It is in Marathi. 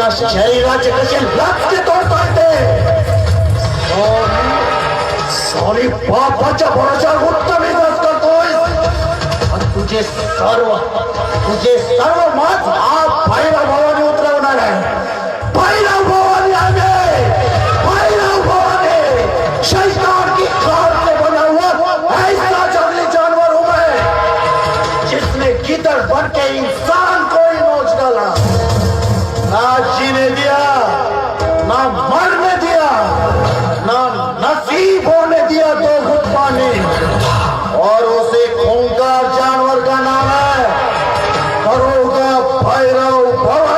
तुझ्या शरीराचे कसे लटके तोडताय ते सॉरी बापाच्या भरोशावर उत्तम इलाज करतोय आणि तुझे सर्व मत हा भैरव भावाने उतरवणार आहे भैरव भवानी आगे भैरव भवानी शैतान की कार से बना हुआ ऐसा जंगली जानवर हूं मैं जिसने गिदड़ बन के इंसान को ही नोच डाला ना जीने दिया ना मरने दिया ना नसीब होने दिया तो खुद पानी और उसे खूंखार जानवर का नाम है दरोगा भैरव भवानी